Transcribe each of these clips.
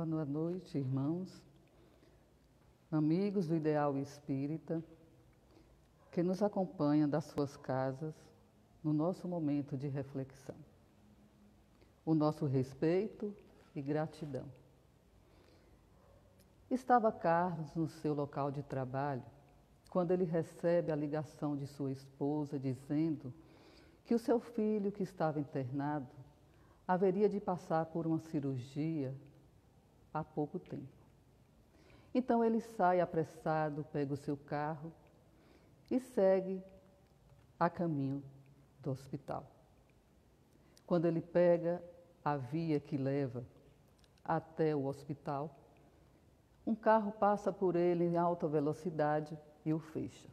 Boa noite, irmãos, amigos do Ideal Espírita, que nos acompanham das suas casas no nosso momento de reflexão. O nosso respeito e gratidão. Estava Carlos no seu local de trabalho quando ele recebe a ligação de sua esposa dizendo que o seu filho, que estava internado, haveria de passar por uma cirurgia há pouco tempo. Então ele sai apressado, pega o seu carro e segue a caminho do hospital. Quando ele pega a via que leva até o hospital, um carro passa por ele em alta velocidade e o fecha.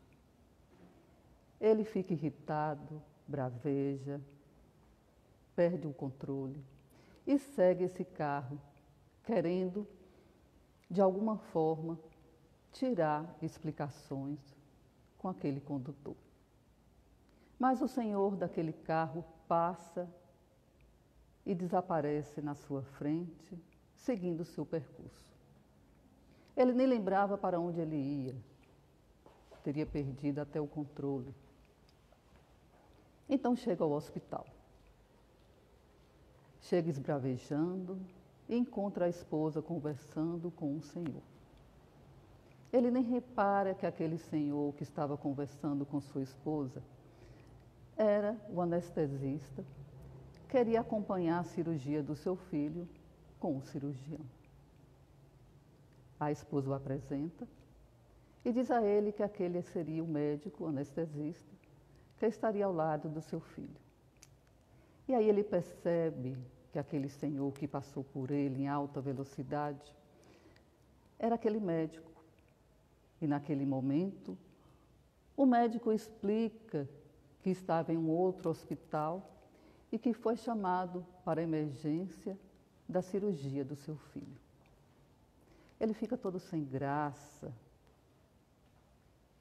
Ele fica irritado, braveja, perde o controle e segue esse carro, querendo, de alguma forma, tirar explicações com aquele condutor. Mas o senhor daquele carro passa e desaparece na sua frente, seguindo o seu percurso. Ele nem lembrava para onde ele ia, teria perdido até o controle. Então chega ao hospital. Chega esbravejando e encontra a esposa conversando com um senhor. Ele nem repara que aquele senhor que estava conversando com sua esposa era o anestesista, queria acompanhar a cirurgia do seu filho com o cirurgião. A esposa o apresenta e diz a ele que aquele seria o médico, o anestesista, que estaria ao lado do seu filho. E aí ele percebe que aquele senhor que passou por ele em alta velocidade era aquele médico. E naquele momento, o médico explica que estava em um outro hospital e que foi chamado para a emergência da cirurgia do seu filho. Ele fica todo sem graça,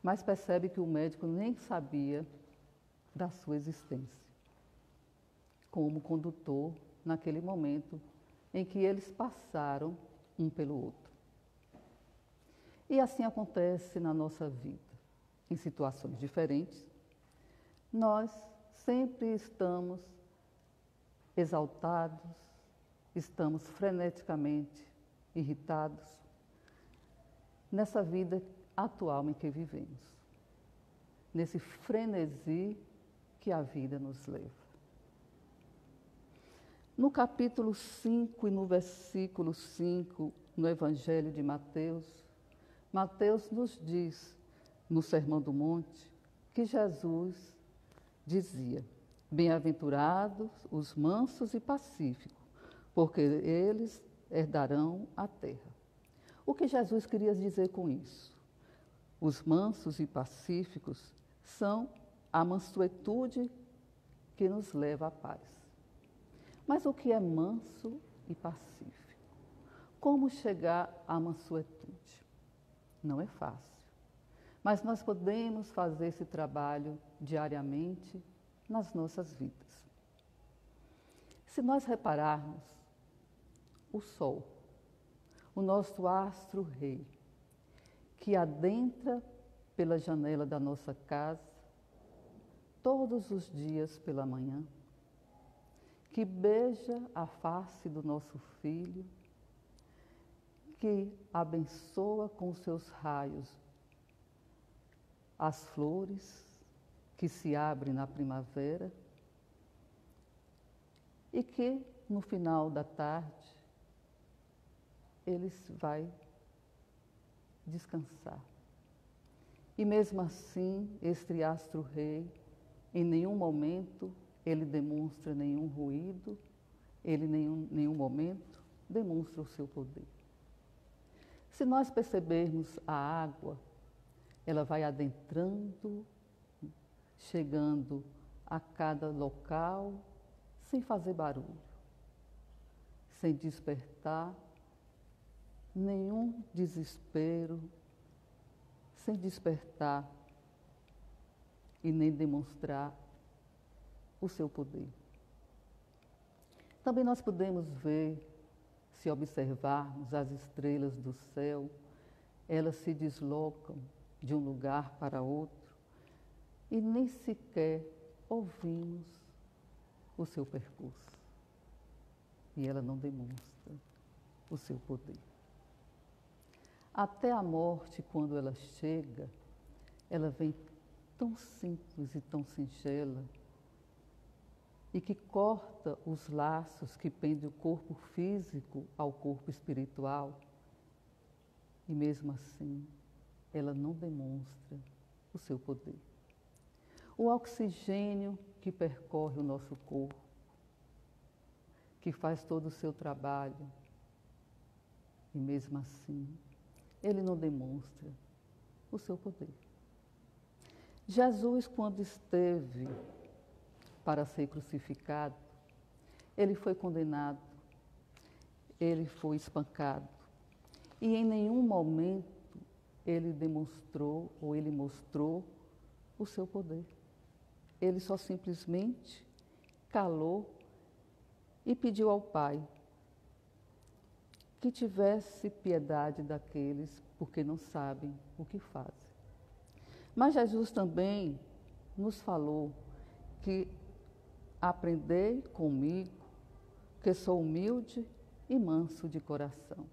mas percebe que o médico nem sabia da sua existência como condutor naquele momento em que eles passaram um pelo outro. E assim acontece na nossa vida, em situações diferentes. Nós sempre estamos exaltados, estamos freneticamente irritados nessa vida atual em que vivemos, nesse frenesi que a vida nos leva. No capítulo 5 e no versículo 5, no Evangelho de Mateus, Mateus nos diz, no Sermão do Monte, que Jesus dizia: bem-aventurados os mansos e pacíficos, porque eles herdarão a terra. O que Jesus queria dizer com isso? Os mansos e pacíficos são a mansuetude que nos leva à paz. Mas o que é manso e pacífico? Como chegar à mansuetude? Não é fácil, mas nós podemos fazer esse trabalho diariamente nas nossas vidas. Se nós repararmos, o Sol, o nosso astro-rei, que adentra pela janela da nossa casa todos os dias pela manhã, que beija a face do nosso filho, que abençoa com seus raios as flores que se abrem na primavera e que no final da tarde ele vai descansar. E mesmo assim, este astro-rei, em nenhum momento ele demonstra nenhum ruído, ele em nenhum momento demonstra o seu poder. Se nós percebermos a água, ela vai adentrando, chegando a cada local, sem fazer barulho, sem despertar nenhum desespero, sem despertar e nem demonstrar o seu poder. Também nós podemos ver se observarmos as estrelas do céu, elas se deslocam de um lugar para outro e nem sequer ouvimos o seu percurso. E ela não demonstra o seu poder. Até a morte, quando ela chega, ela vem tão simples e tão singela e que corta os laços que pendem o corpo físico ao corpo espiritual. E mesmo assim, ela não demonstra o seu poder. O oxigênio que percorre o nosso corpo, que faz todo o seu trabalho, e mesmo assim, ele não demonstra o seu poder. Jesus, quando esteve para ser crucificado, ele foi condenado, ele foi espancado, e em nenhum momento ele demonstrou ou ele mostrou o seu poder. Ele só simplesmente calou e pediu ao Pai que tivesse piedade daqueles, porque não sabem o que fazem. Mas Jesus também nos falou que aprendei comigo, que sou humilde e manso de coração.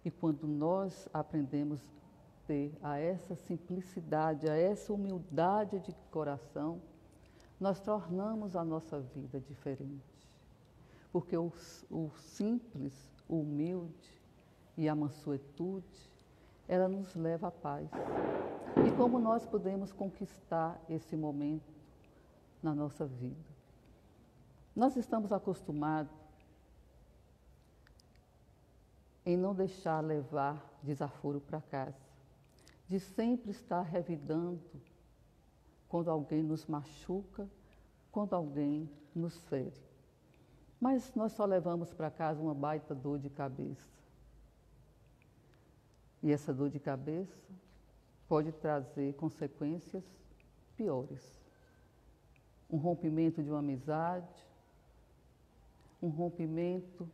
E quando nós aprendemos a ter a essa simplicidade, a essa humildade de coração, nós tornamos a nossa vida diferente. Porque o simples, o humilde e a mansuetude, ela nos leva à paz. E como nós podemos conquistar esse momento na nossa vida? Nós estamos acostumados em não deixar levar desaforo para casa, de sempre estar revidando quando alguém nos machuca, quando alguém nos fere. Mas nós só levamos para casa uma baita dor de cabeça. E essa dor de cabeça pode trazer consequências piores. Um rompimento de uma amizade, um rompimento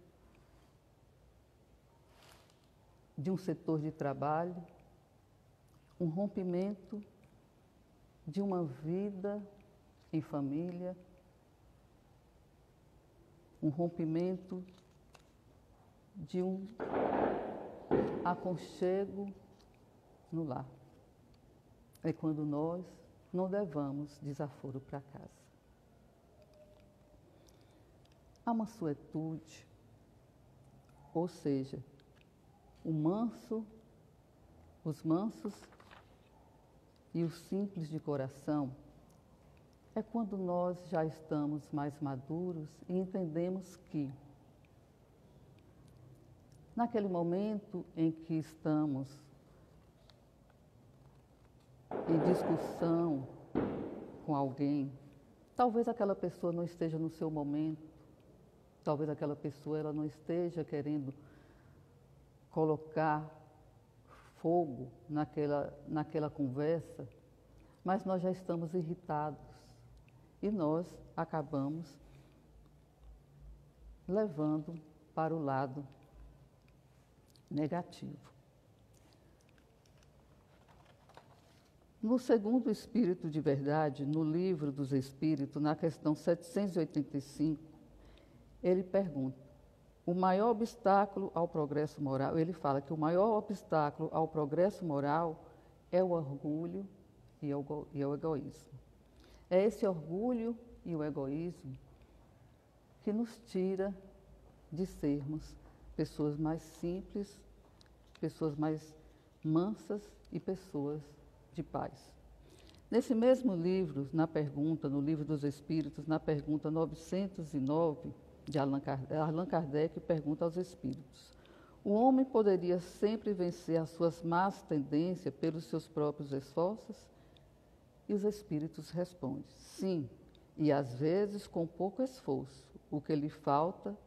de um setor de trabalho, um rompimento de uma vida em família, um rompimento de um aconchego no lar. É quando nós não levamos desaforo para casa. A mansuetude, ou seja, os mansos e os simples de coração, é quando nós já estamos mais maduros e entendemos que, naquele momento em que estamos em discussão com alguém, talvez aquela pessoa não esteja no seu momento, talvez aquela pessoa ela não esteja querendo colocar fogo naquela conversa, mas nós já estamos irritados e nós acabamos levando para o lado negativo. No segundo Espírito de Verdade, no Livro dos Espíritos, na questão 785, ele pergunta, o maior obstáculo ao progresso moral, ele fala que o maior obstáculo ao progresso moral é o orgulho e o egoísmo. É esse orgulho e o egoísmo que nos tira de sermos pessoas mais simples, pessoas mais mansas e pessoas de paz. Nesse mesmo livro, no Livro dos Espíritos, na pergunta 909, de Allan Kardec pergunta aos espíritos, o homem poderia sempre vencer as suas más tendências pelos seus próprios esforços? E os espíritos respondem, sim, e às vezes com pouco esforço, o que lhe falta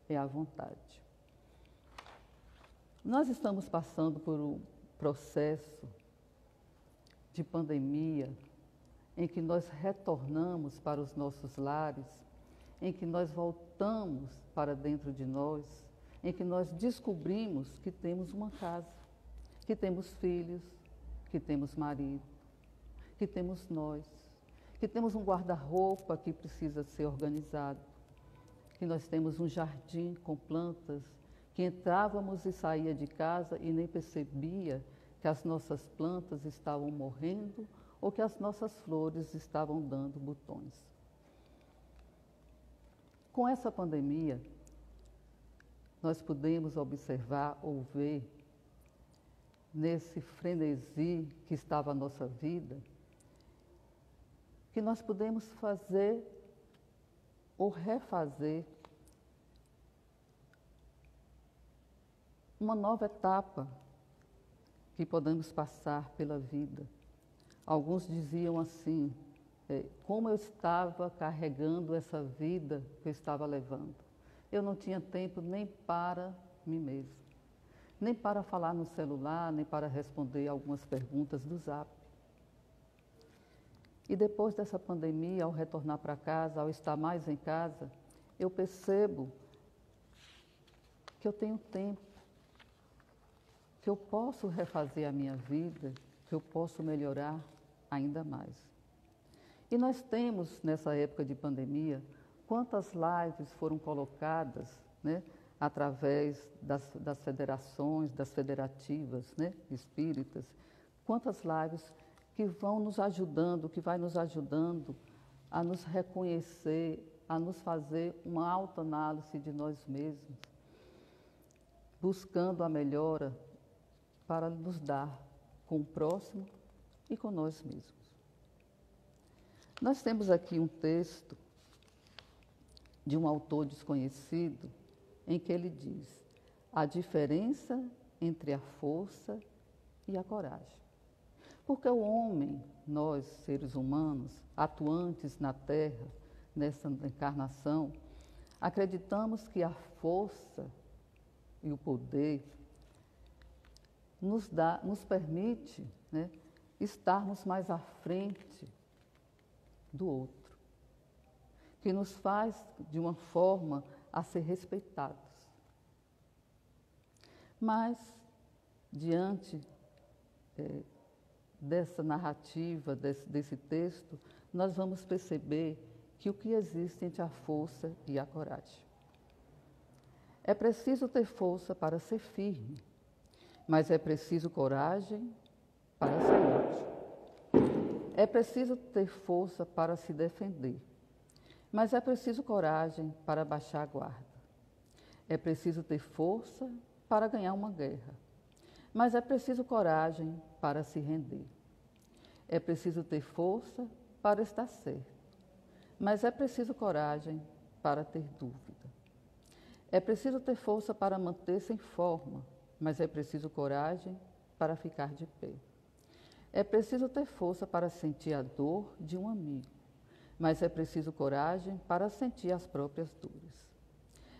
é a vontade. Nós estamos passando por um processo de pandemia em que nós retornamos para os nossos lares em que nós voltamos para dentro de nós, em que nós descobrimos que temos uma casa, que temos filhos, que temos marido, que temos nós, que temos um guarda-roupa que precisa ser organizado, que nós temos um jardim com plantas, que entrávamos e saía de casa e nem percebia que as nossas plantas estavam morrendo ou que as nossas flores estavam dando botões. Com essa pandemia, nós podemos observar ou ver, nesse frenesi que estava a nossa vida, que nós podemos fazer ou refazer uma nova etapa que podemos passar pela vida. Alguns diziam assim, como eu estava carregando essa vida que eu estava levando. Eu não tinha tempo nem para mim mesmo, nem para falar no celular, nem para responder algumas perguntas do Zap. E depois dessa pandemia, ao retornar para casa, ao estar mais em casa, eu percebo que eu tenho tempo, que eu posso refazer a minha vida, que eu posso melhorar ainda mais. E nós temos, nessa época de pandemia, quantas lives foram colocadas, né, através das federações, das federativas, né, espíritas, quantas lives que vão nos ajudando, que vai nos ajudando a nos reconhecer, a nos fazer uma autoanálise de nós mesmos, buscando a melhora para nos dar com o próximo e com nós mesmos. Nós temos aqui um texto de um autor desconhecido, em que ele diz: a diferença entre a força e a coragem. Porque o homem, nós, seres humanos, atuantes na Terra, nessa encarnação, acreditamos que a força e o poder nos permite, né, estarmos mais à frente do outro, que nos faz de uma forma a ser respeitados. Mas, diante dessa narrativa, desse texto, nós vamos perceber que o que existe entre a força e a coragem. É preciso ter força para ser firme, mas é preciso coragem para ser útil. É preciso ter força para se defender, mas é preciso coragem para baixar a guarda. É preciso ter força para ganhar uma guerra, mas é preciso coragem para se render. É preciso ter força para estar certo, mas é preciso coragem para ter dúvida. É preciso ter força para manter-se em forma, mas é preciso coragem para ficar de pé. É preciso ter força para sentir a dor de um amigo, mas é preciso coragem para sentir as próprias dores.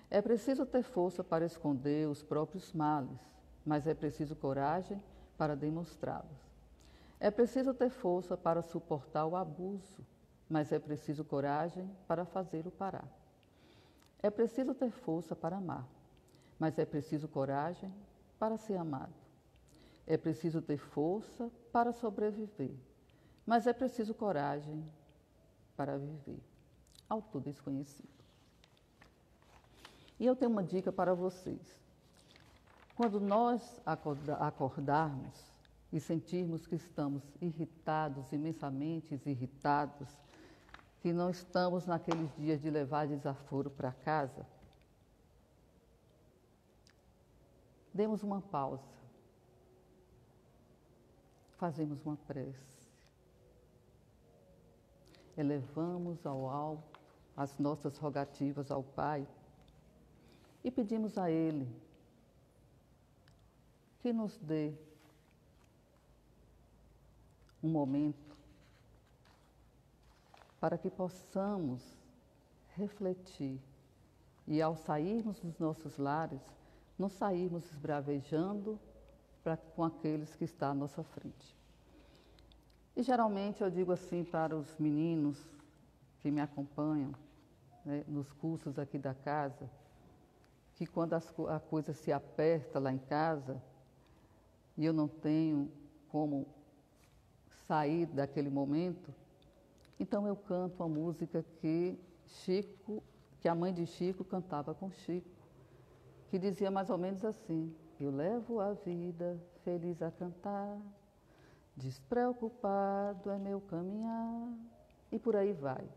É preciso ter força para esconder os próprios males, mas é preciso coragem para demonstrá-los. É preciso ter força para suportar o abuso, mas é preciso coragem para fazê-lo parar. É preciso ter força para amar, mas é preciso coragem para ser amado. É preciso ter força para sobreviver, mas é preciso coragem para viver. Autor desconhecido. E eu tenho uma dica para vocês. Quando nós acordarmos e sentirmos que estamos irritados, imensamente irritados, que não estamos naqueles dias de levar desaforo para casa, demos uma pausa, fazemos uma prece, elevamos ao alto as nossas rogativas ao Pai e pedimos a Ele que nos dê um momento para que possamos refletir e, ao sairmos dos nossos lares, não sairmos esbravejando com aqueles que estão à nossa frente. E geralmente eu digo assim para os meninos que me acompanham, né, nos cursos aqui da casa, que quando a coisa se aperta lá em casa e eu não tenho como sair daquele momento, então eu canto a música que a mãe de Chico cantava com Chico, que dizia mais ou menos assim: eu levo a vida feliz a cantar, despreocupado é meu caminhar, e por aí vai.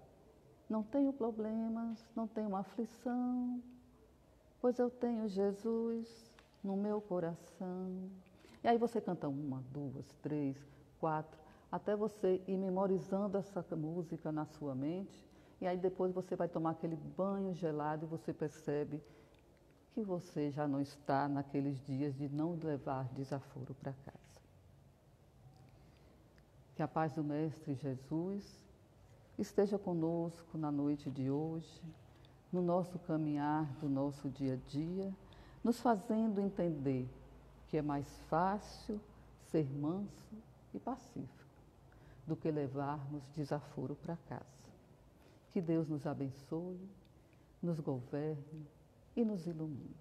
Não tenho problemas, não tenho aflição, pois eu tenho Jesus no meu coração. E aí você canta 1, 2, 3, 4, até você ir memorizando essa música na sua mente, e aí depois você vai tomar aquele banho gelado e você percebe que você já não está naqueles dias de não levar desaforo para casa. Que a paz do Mestre Jesus esteja conosco na noite de hoje, no nosso caminhar do nosso dia a dia, nos fazendo entender que é mais fácil ser manso e pacífico do que levarmos desaforo para casa. Que Deus nos abençoe, nos governe e nos ilumine.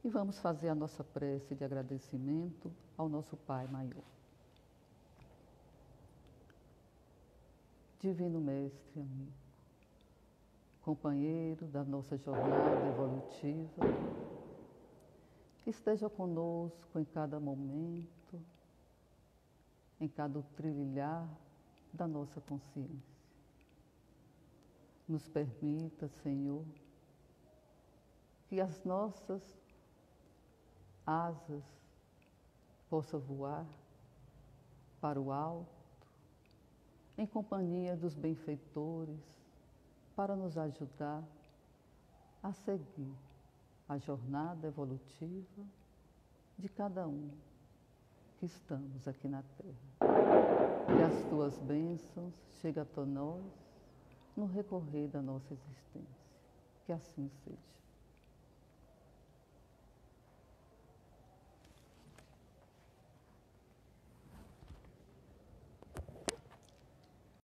E vamos fazer a nossa prece de agradecimento ao nosso Pai maior. Divino Mestre, amigo, companheiro da nossa jornada evolutiva, esteja conosco em cada momento, em cada trilhar da nossa consciência. Nos permita, Senhor, que as nossas asas possam voar para o alto, em companhia dos benfeitores, para nos ajudar a seguir a jornada evolutiva de cada um que estamos aqui na Terra. Que as tuas bênçãos cheguem até nós no recorrer da nossa existência. Que assim seja.